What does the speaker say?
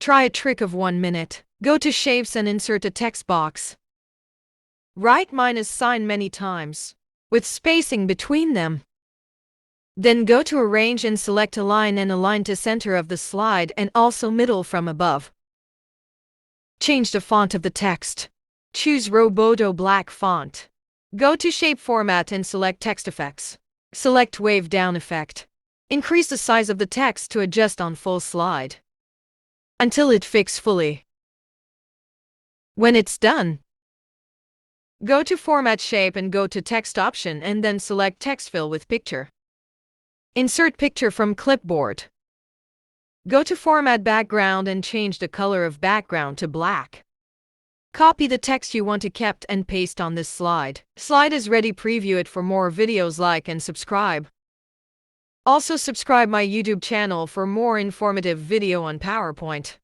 Try a trick of 1 minute. Go to Shapes and insert a text box. Write minus sign many times, with spacing between them. Then go to Arrange and select Align and align to center of the slide and also middle from above. Change the font of the text. Choose Roboto Black font. Go to Shape Format and select Text Effects. Select Wave Down Effect. Increase the size of the text to adjust on full slide until it fixes fully. When it's done, go to Format Shape and go to Text option and then select Text Fill with Picture. Insert picture from clipboard. Go to Format Background and change the color of background to black. Copy the text you want to keep and paste on this slide. Slide is ready. Preview it. For more videos, like and subscribe. Also subscribe my YouTube channel for more informative video on PowerPoint.